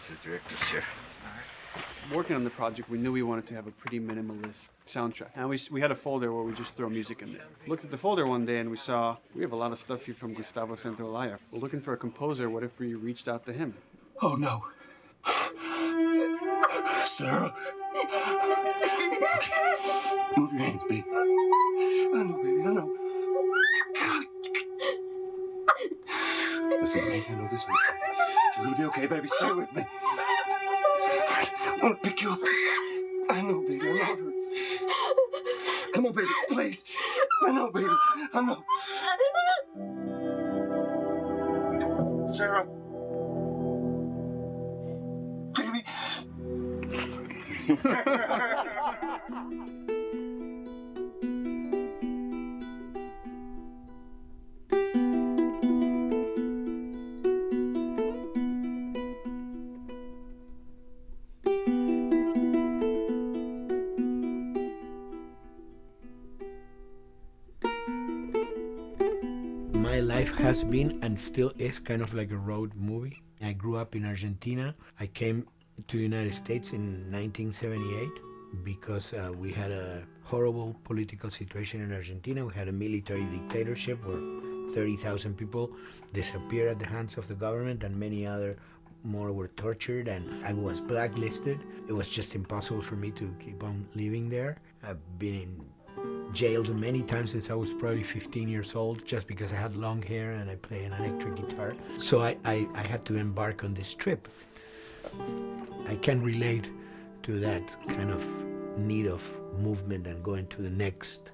the director's chair. Working on the project, we knew we wanted to have a pretty minimalist soundtrack. And we had a folder where we just throw music in there. Looked at the folder one day and we saw, we have a lot of stuff here from Gustavo Santaolalla. We're looking for a composer. What if we reached out to him? Oh, no. Sarah. Move your hands, baby. I know, baby, I know. Listen to me, I know this one. You're gonna be okay, baby. Stay with me. I want to pick you up. I know, baby. I know it hurts. Come on, baby. Please. I know, baby. I know. Sarah. Baby. My life has been and still is kind of like a road movie. I grew up in Argentina. I came to the United States in 1978 because we had a horrible political situation in Argentina. We had a military dictatorship where 30,000 people disappeared at the hands of the government and many other more were tortured, and I was blacklisted. It was just impossible for me to keep on living there. I've been in jailed many times since I was probably 15 years old just because I had long hair and I play an electric guitar. So I had to embark on this trip. I can relate to that kind of need of movement and going to the next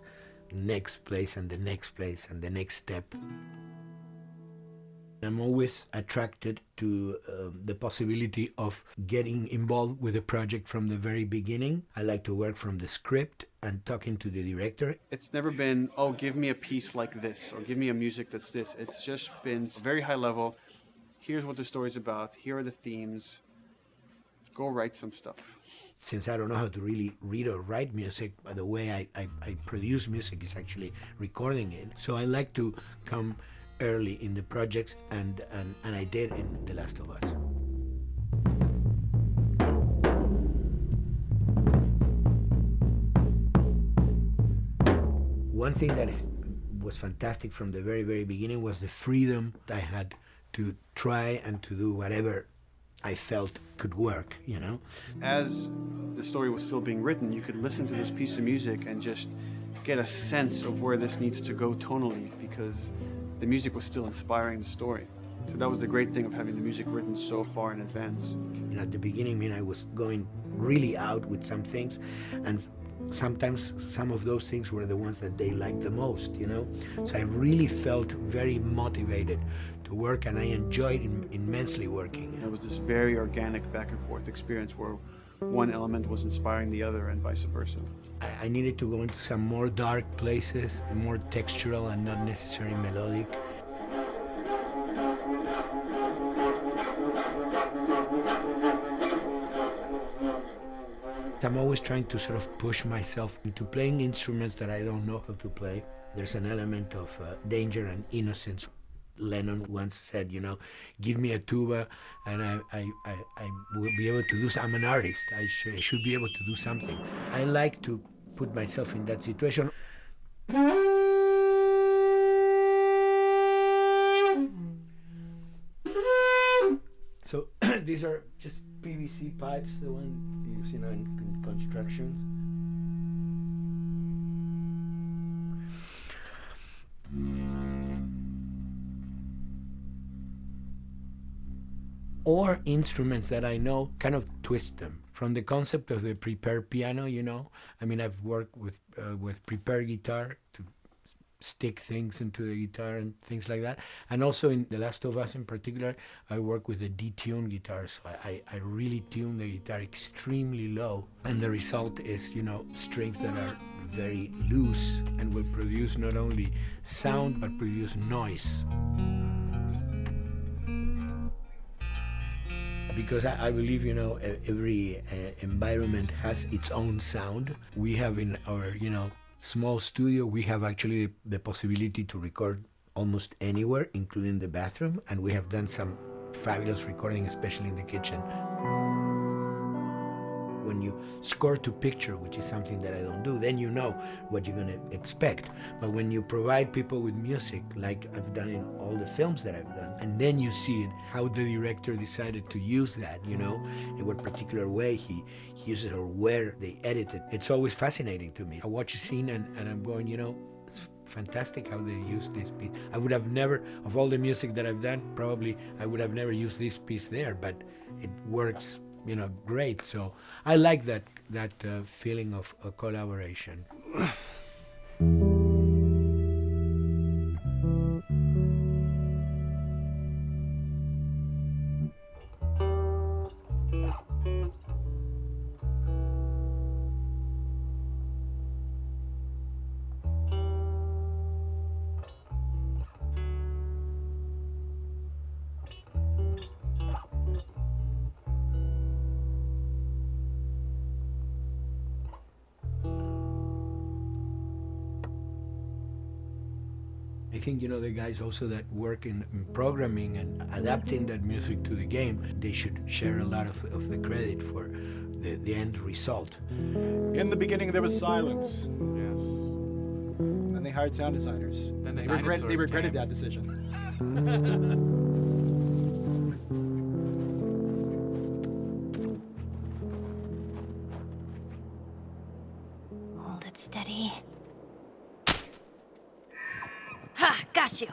place and the next place and the next step. I'm always attracted to the possibility of getting involved with a project from the very beginning. I like to work from the script and talking to the director. It's never been, oh, give me a piece like this, or give me a music that's this. It's just been very high level. Here's what the story's about. Here are the themes. Go write some stuff. Since I don't know how to really read or write music, the way I produce music is actually recording it. So I like to come early in the projects, and I did in The Last of Us. One thing that was fantastic from the very, very beginning was the freedom I had to try and to do whatever I felt could work, you know? As the story was still being written, you could listen to this piece of music and just get a sense of where this needs to go tonally, because the music was still inspiring the story. So that was the great thing of having the music written so far in advance. You know, at the beginning, I was going really out with some things, and sometimes some of those things were the ones that they liked the most, you know? So I really felt very motivated to work, and I enjoyed immensely working. It was this very organic back and forth experience where one element was inspiring the other and vice versa. I needed to go into some more dark places, more textural and not necessarily melodic. I'm always trying to sort of push myself into playing instruments that I don't know how to play. There's an element of danger and innocence. Lennon once said, you know, give me a tuba and I will be able to do something. I'm an artist. I should be able to do something. I like to put myself in that situation. So these are just PVC pipes, the one you know in construction. Or instruments that I know, kind of twist them. From the concept of the prepared piano, you know, I mean, I've worked with prepared guitar to stick things into the guitar and things like that. And also in The Last of Us in particular, I work with a detuned guitar. So I really tune the guitar extremely low. And the result is, you know, strings that are very loose and will produce not only sound, but produce noise. Because I believe, you know, every environment has its own sound. We have in our, you know, small studio, we have actually the possibility to record almost anywhere, including the bathroom. And we have done some fabulous recording, especially in the kitchen. When you score to picture, which is something that I don't do, then you know what you're going to expect. But when you provide people with music, like I've done in all the films that I've done, and then you see it, how the director decided to use that, you know, in what particular way he uses or where they edit it, it's always fascinating to me. I watch a scene and I'm going, you know, it's fantastic how they use this piece. I would have never, of all the music that I've done, probably I would have never used this piece there, but it works, you know, great. So I like that feeling of collaboration. I think, you know, the guys also that work in programming and adapting that music to the game, they should share a lot of the credit for the end result. In the beginning, there was silence. Yes. Then they hired sound designers. Then They regretted that decision. Hold it steady. Ha! Got you!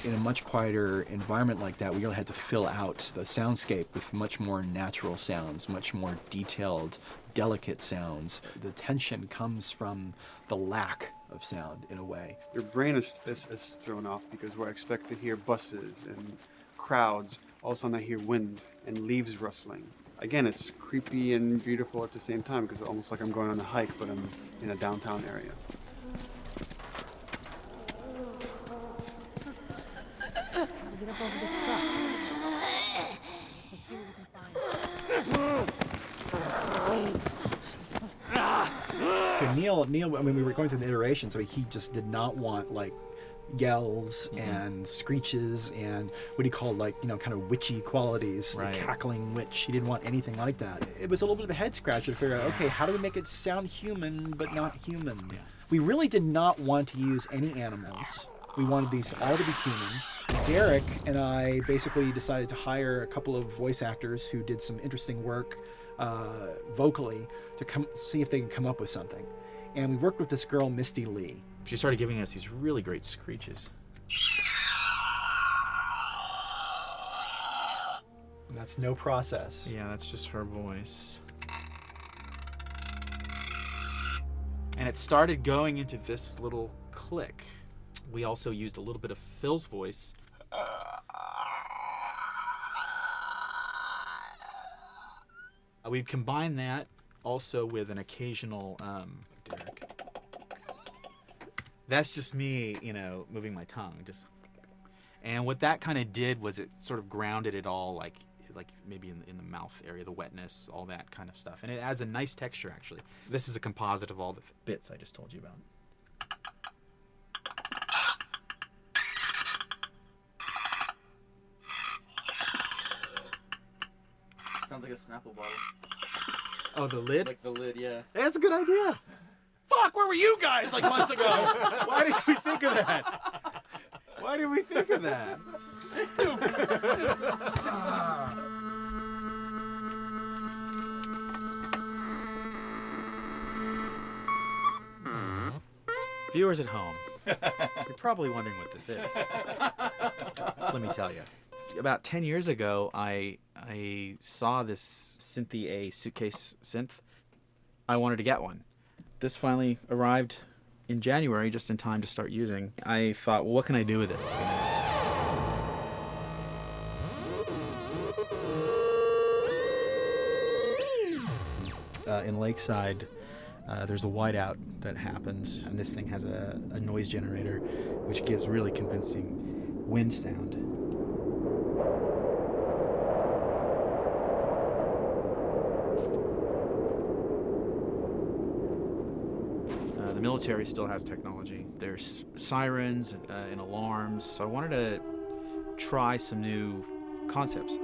In a much quieter environment like that, we really had to fill out the soundscape with much more natural sounds, much more detailed, delicate sounds. The tension comes from the lack of sound, in a way. Your brain is thrown off because where I expect to hear buses and crowds, all of a sudden I hear wind and leaves rustling. Again, it's creepy and beautiful at the same time because it's almost like I'm going on a hike, but I'm in a downtown area. So Neil, I mean, we were going through the iterations, so he just did not want, like, yells and screeches and what he called, like, you know, kind of witchy qualities, Right. the cackling witch. He didn't want anything like that. It was a little bit of a head scratcher to figure out, okay, how do we make it sound human but not human? Yeah. We really did not want to use any animals. We wanted these all to be human. Derek and I basically decided to hire a couple of voice actors who did some interesting work vocally to see if they could come up with something. And we worked with this girl, Misty Lee. She started giving us these really great screeches. And that's no process. Yeah, that's just her voice. And it started going into this little click. We also used a little bit of Phil's voice. We combined that also with an occasional Derek. That's just me, you know, moving my tongue. And what that kind of did was it sort of grounded it all, like maybe in the mouth area, the wetness, all that kind of stuff. And it adds a nice texture, actually. This is a composite of all the bits I just told you about. Sounds like a Snapple bottle. Oh, the lid? Like the lid, yeah. That's a good idea. Fuck, where were you guys like months ago? Why didn't we think of that? Why did we think of that? Viewers at home, you're probably wondering what this is. Let me tell you. About 10 years ago, I saw this Synthie A suitcase synth. I wanted to get one. This finally arrived in January, just in time to start using. I thought, well, what can I do with this? In Lakeside, there's a whiteout that happens, and this thing has a noise generator, which gives really convincing wind sound. The military still has technology. There's sirens and alarms, so I wanted to try some new concepts.